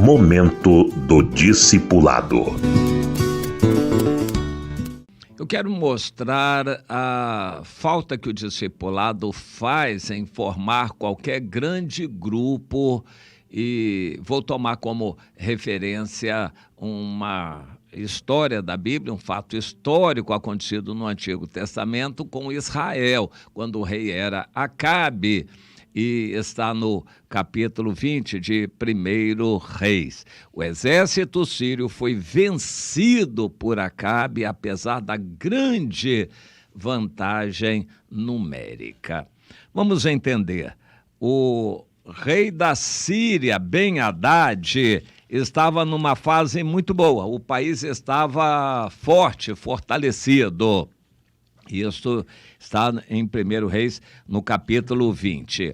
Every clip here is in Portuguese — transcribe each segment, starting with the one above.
Momento do Discipulado. Eu quero mostrar a falta que o discipulado faz em formar qualquer grande grupo e vou tomar como referência uma história da Bíblia, um fato histórico acontecido no Antigo Testamento com Israel, quando o rei era Acabe. E está no capítulo 20 de 1 Reis. O exército sírio foi vencido por Acabe, apesar da grande vantagem numérica. Vamos entender. O rei da Síria, Ben-Hadad, estava numa fase muito boa. O país estava forte, fortalecido. Isso está em 1 Reis, no capítulo 20.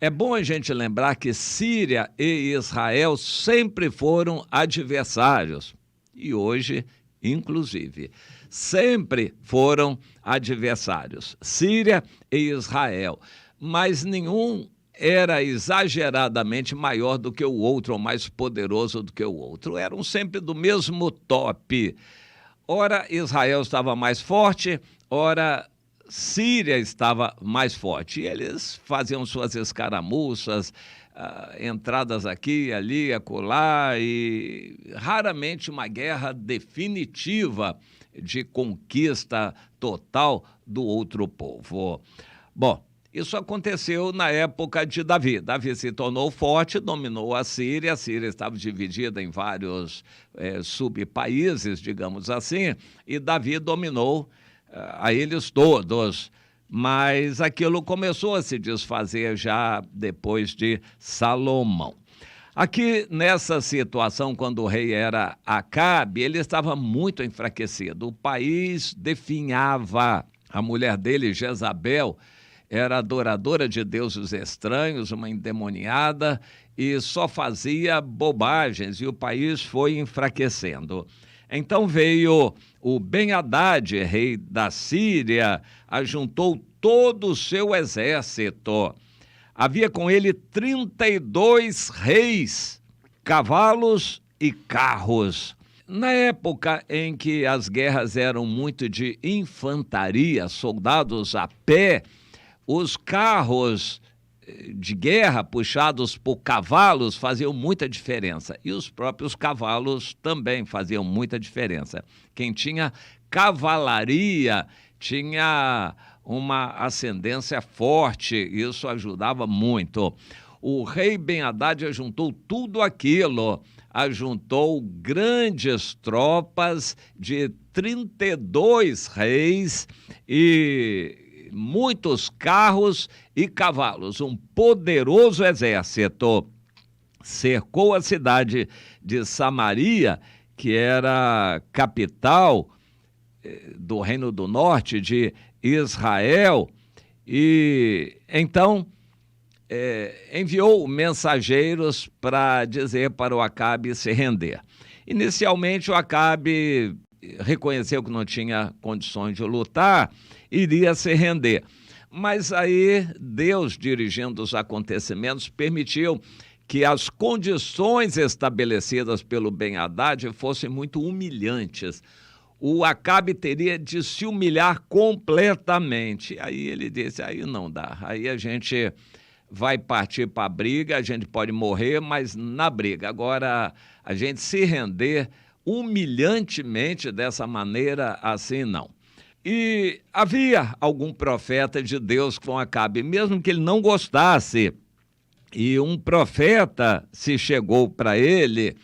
É bom a gente lembrar que Síria e Israel sempre foram adversários. E hoje, inclusive, sempre foram adversários. Síria e Israel. Mas nenhum era exageradamente maior do que o outro, ou mais poderoso do que o outro. Eram sempre do mesmo top. Ora, Israel estava mais forte, ora, Síria estava mais forte. E eles faziam suas escaramuças, entradas aqui, ali, acolá, e raramente uma guerra definitiva de conquista total do outro povo. Bom, isso aconteceu na época de Davi. Davi se tornou forte, dominou a Síria estava dividida em vários subpaíses, digamos assim, e Davi dominou a eles todos. Mas aquilo começou a se desfazer já depois de Salomão. Aqui nessa situação, quando o rei era Acabe, ele estava muito enfraquecido. O país definhava. A mulher dele, Jezabel, era adoradora de deuses estranhos, uma endemoniada, e só fazia bobagens, e o país foi enfraquecendo. Então veio o Ben-Hadad, rei da Síria, ajuntou todo o seu exército. Havia com ele 32 reis, cavalos e carros. Na época em que as guerras eram muito de infantaria, soldados a pé, os carros de guerra puxados por cavalos faziam muita diferença. E os próprios cavalos também faziam muita diferença. Quem tinha cavalaria tinha uma ascendência forte, isso ajudava muito. O rei Ben-Hadad ajuntou tudo aquilo, ajuntou grandes tropas de 32 reis e muitos carros e cavalos, um poderoso exército. Cercou a cidade de Samaria, que era capital do Reino do Norte de Israel, e então enviou mensageiros para dizer para o Acabe se render. Inicialmente o Acabe reconheceu que não tinha condições de lutar, iria se render. Mas aí Deus, dirigindo os acontecimentos, permitiu que as condições estabelecidas pelo Ben-Hadad fossem muito humilhantes. O Acabe teria de se humilhar completamente. Aí ele disse, aí não dá, aí a gente vai partir para a briga, a gente pode morrer, mas na briga. Agora, a gente se render humilhantemente dessa maneira, assim não. E havia algum profeta de Deus com Acabe, mesmo que ele não gostasse. E um profeta se chegou para ele.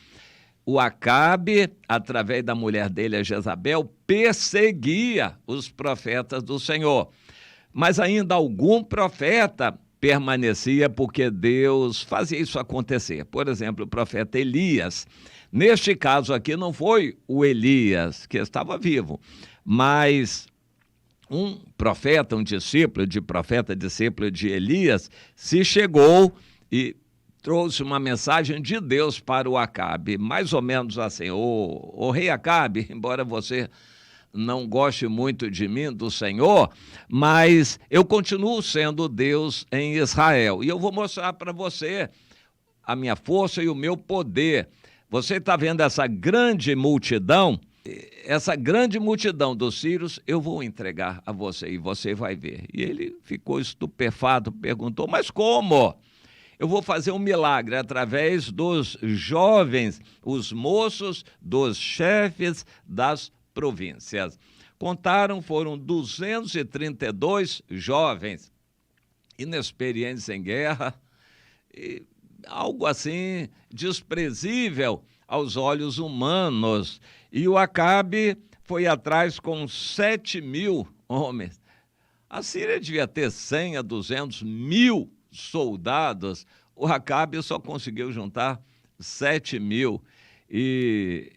O Acabe, através da mulher dele, a Jezabel, perseguia os profetas do Senhor. Mas ainda algum profeta permanecia porque Deus fazia isso acontecer. Por exemplo, o profeta Elias. Neste caso aqui não foi o Elias que estava vivo, mas um profeta, um discípulo de Elias, se chegou e trouxe uma mensagem de Deus para o Acabe, mais ou menos assim, o rei Acabe, embora você não goste muito de mim, do Senhor, mas eu continuo sendo Deus em Israel. E eu vou mostrar para você a minha força e o meu poder. Você está vendo essa grande multidão? Essa grande multidão dos sírios eu vou entregar a você e você vai ver. E ele ficou estupefato, perguntou, mas como? Eu vou fazer um milagre através dos jovens, os moços, dos chefes das províncias. Contaram, foram 232 jovens, inexperientes em guerra, e algo assim desprezível aos olhos humanos. E o Acabe foi atrás com 7.000 homens. A Síria devia ter 100 a 200 mil soldados. O Acabe só conseguiu juntar 7.000. E,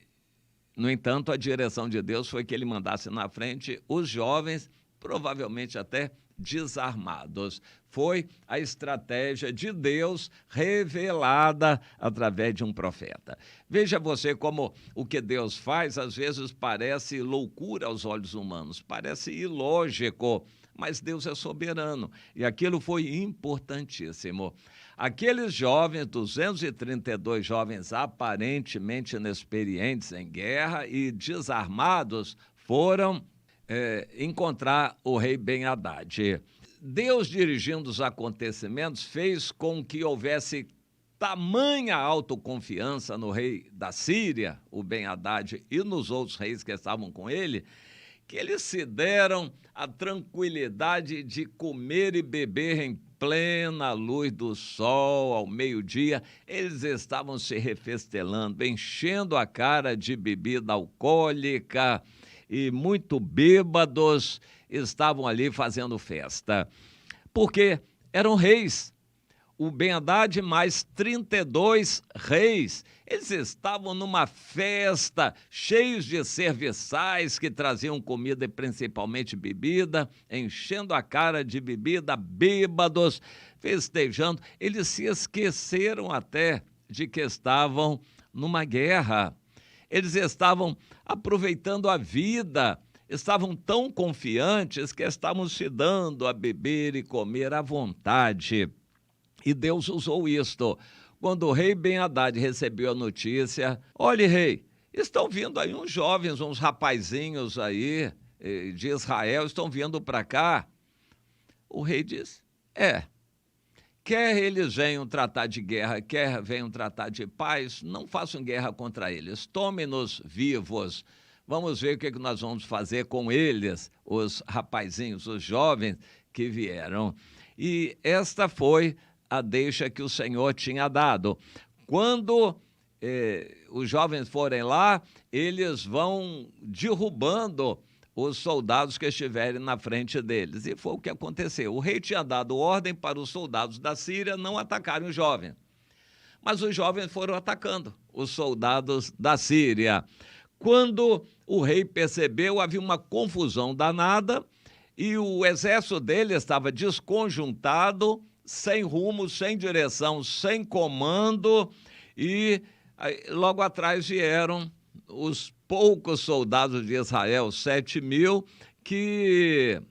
no entanto, a direção de Deus foi que ele mandasse na frente os jovens, provavelmente até desarmados. Foi a estratégia de Deus revelada através de um profeta. Veja você como o que Deus faz às vezes parece loucura aos olhos humanos, parece ilógico, mas Deus é soberano e aquilo foi importantíssimo. Aqueles jovens, 232 jovens aparentemente inexperientes em guerra e desarmados, foram encontrar o rei Ben-Hadad. Deus, dirigindo os acontecimentos, fez com que houvesse tamanha autoconfiança no rei da Síria, o Ben-Hadad, e nos outros reis que estavam com ele, que eles se deram a tranquilidade de comer e beber em plena luz do sol, ao meio-dia. Eles estavam se refestelando, enchendo a cara de bebida alcoólica, e muito bêbados estavam ali fazendo festa, porque eram reis. O Ben-Hadad mais 32 reis, eles estavam numa festa, cheios de serviçais que traziam comida e principalmente bebida, enchendo a cara de bebida, bêbados, festejando. Eles se esqueceram até de que estavam numa guerra. Eles estavam aproveitando a vida, estavam tão confiantes que estavam se dando a beber e comer à vontade. E Deus usou isto. Quando o rei Ben-Hadad recebeu a notícia, olhe, rei, estão vindo aí uns jovens, uns rapazinhos aí de Israel, estão vindo para cá. O rei disse, quer eles venham tratar de guerra, quer venham tratar de paz, não façam guerra contra eles, tomem-nos vivos. Vamos ver o que nós vamos fazer com eles, os rapazinhos, os jovens que vieram. E esta foi a deixa que o Senhor tinha dado. Quando os jovens forem lá, eles vão derrubando os soldados que estiverem na frente deles. E foi o que aconteceu. O rei tinha dado ordem para os soldados da Síria não atacarem os jovens. Mas os jovens foram atacando os soldados da Síria. Quando o rei percebeu, havia uma confusão danada e o exército dele estava desconjuntado, sem rumo, sem direção, sem comando, e logo atrás vieram os poucos soldados de Israel, 7.000, que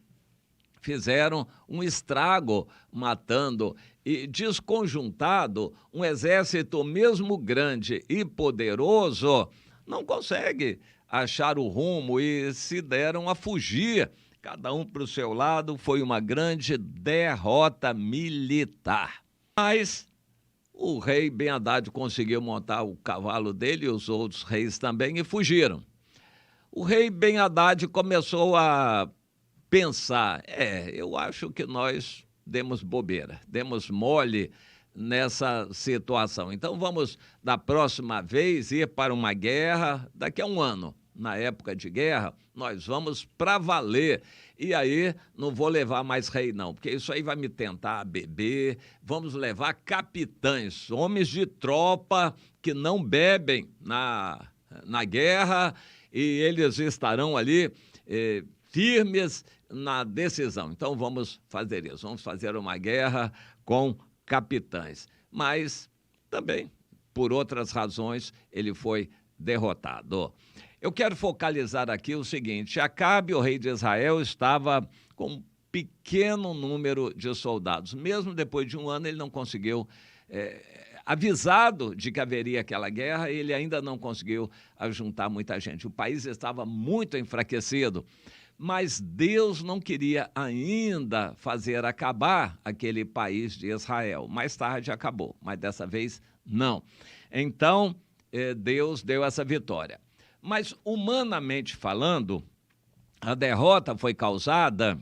fizeram um estrago matando. E desconjuntado, um exército mesmo grande e poderoso não consegue achar o rumo e se deram a fugir. Cada um para o seu lado, foi uma grande derrota militar. Mas o rei Ben-Hadad conseguiu montar o cavalo dele e os outros reis também e fugiram. O rei Ben-Hadad começou a pensar, eu acho que nós demos bobeira, demos mole nessa situação. Então vamos, da próxima vez, ir para uma guerra daqui a um ano. Na época de guerra, nós vamos para valer. E aí, não vou levar mais rei, não, porque isso aí vai me tentar a beber. Vamos levar capitães, homens de tropa que não bebem na guerra, e eles estarão ali firmes na decisão. Então, vamos fazer isso. Vamos fazer uma guerra com capitães. Mas, também, por outras razões, ele foi derrotado. Eu quero focalizar aqui o seguinte: Acabe, o rei de Israel, estava com um pequeno número de soldados. Mesmo depois de um ano, ele não conseguiu avisado de que haveria aquela guerra, ele ainda não conseguiu ajuntar muita gente. O país estava muito enfraquecido, mas Deus não queria ainda fazer acabar aquele país de Israel. Mais tarde acabou, mas dessa vez não. Então, Deus deu essa vitória. Mas, humanamente falando, a derrota foi causada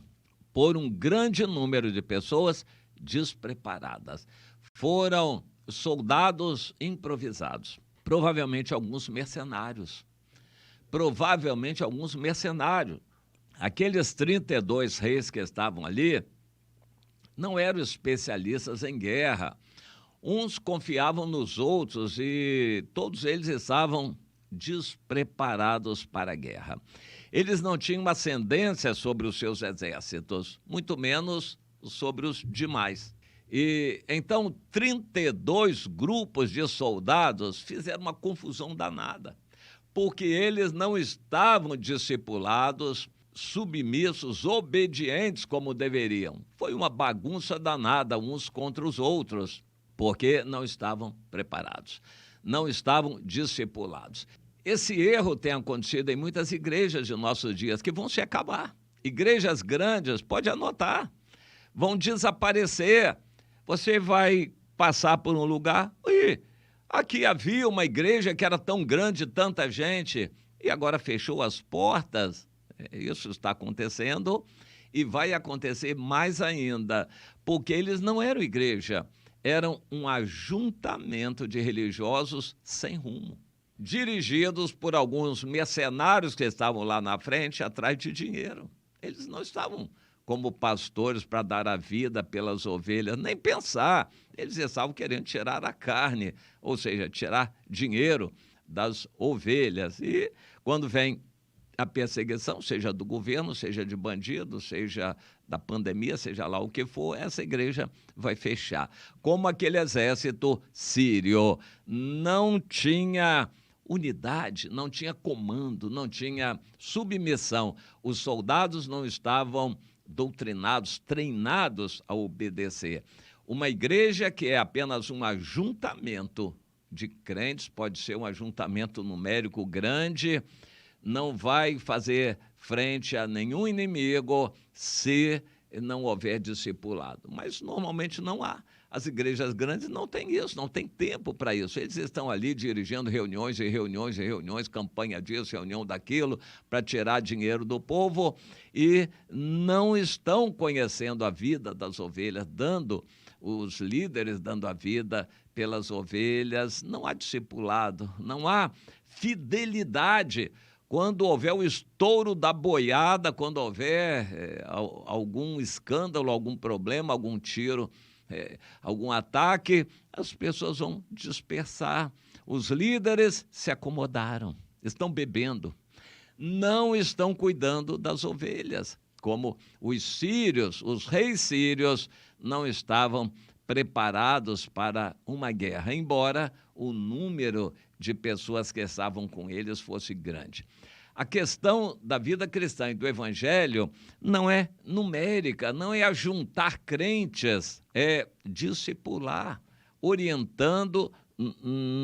por um grande número de pessoas despreparadas. Foram soldados improvisados, provavelmente alguns mercenários. Aqueles 32 reis que estavam ali não eram especialistas em guerra. Uns confiavam nos outros e todos eles estavam despreparados para a guerra. Eles não tinham ascendência sobre os seus exércitos, muito menos sobre os demais. E então 32 grupos de soldados fizeram uma confusão danada, porque eles não estavam discipulados, submissos, obedientes como deveriam. Foi uma bagunça danada uns contra os outros, porque não estavam preparados, não estavam discipulados. Esse erro tem acontecido em muitas igrejas de nossos dias, que vão se acabar. Igrejas grandes, pode anotar, vão desaparecer. Você vai passar por um lugar, aqui havia uma igreja que era tão grande, tanta gente, e agora fechou as portas. Isso está acontecendo e vai acontecer mais ainda, porque eles não eram igreja, eram um ajuntamento de religiosos sem rumo, dirigidos por alguns mercenários que estavam lá na frente atrás de dinheiro. Eles não estavam como pastores para dar a vida pelas ovelhas, nem pensar. Eles estavam querendo tirar a carne, ou seja, tirar dinheiro das ovelhas. E quando vem a perseguição, seja do governo, seja de bandidos, seja da pandemia, seja lá o que for, essa igreja vai fechar. Como aquele exército sírio não tinha unidade, não tinha comando, não tinha submissão. Os soldados não estavam doutrinados, treinados a obedecer. Uma igreja que é apenas um ajuntamento de crentes, pode ser um ajuntamento numérico grande, não vai fazer frente a nenhum inimigo se não houver discipulado. Mas normalmente não há. As igrejas grandes não têm isso, não têm tempo para isso. Eles estão ali dirigindo reuniões e reuniões e reuniões, campanha disso, reunião daquilo, para tirar dinheiro do povo e não estão conhecendo a vida das ovelhas, os líderes dando a vida pelas ovelhas. Não há discipulado, não há fidelidade. Quando houver o estouro da boiada, quando houver algum escândalo, algum problema, algum tiro, algum ataque, as pessoas vão dispersar. Os líderes se acomodaram, estão bebendo, não estão cuidando das ovelhas, como os sírios, os reis sírios, não estavam preparados para uma guerra, embora o número de pessoas que estavam com eles fosse grande. A questão da vida cristã e do evangelho não é numérica, não é ajuntar crentes, é discipular, orientando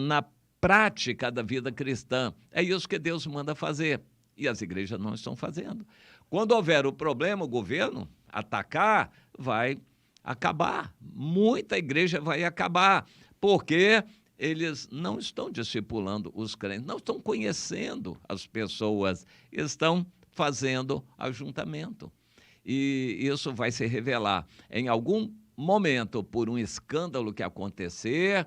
na prática da vida cristã. É isso que Deus manda fazer e as igrejas não estão fazendo. Quando houver o problema, o governo atacar, vai acabar. Muita igreja vai acabar, porque eles não estão discipulando os crentes, não estão conhecendo as pessoas, estão fazendo ajuntamento. E isso vai se revelar em algum momento, por um escândalo que acontecer,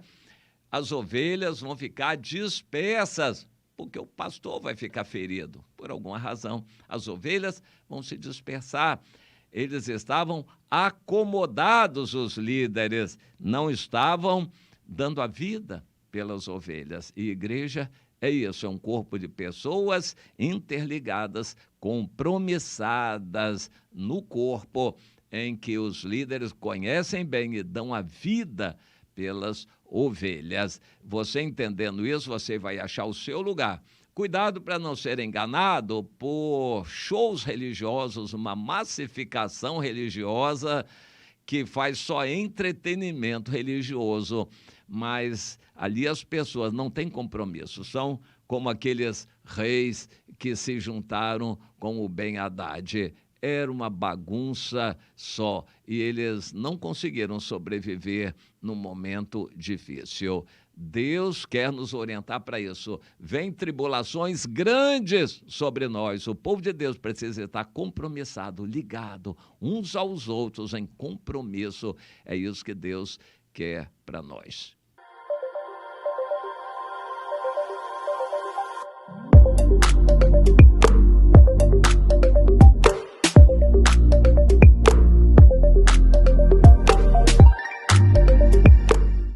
as ovelhas vão ficar dispersas, porque o pastor vai ficar ferido, por alguma razão. As ovelhas vão se dispersar. Eles estavam acomodados, os líderes, não estavam dando a vida pelas ovelhas. E igreja é isso, é um corpo de pessoas interligadas, compromissadas no corpo, em que os líderes conhecem bem e dão a vida pelas ovelhas. Você entendendo isso, você vai achar o seu lugar. Cuidado para não ser enganado por shows religiosos, uma massificação religiosa que faz só entretenimento religioso. mas ali as pessoas não têm compromisso, são como aqueles reis que se juntaram com o Ben-Hadad. Era uma bagunça só e eles não conseguiram sobreviver num momento difícil. Deus quer nos orientar para isso. Vem tribulações grandes sobre nós. O povo de Deus precisa estar compromissado, ligado uns aos outros em compromisso. É isso que Deus quer para nós.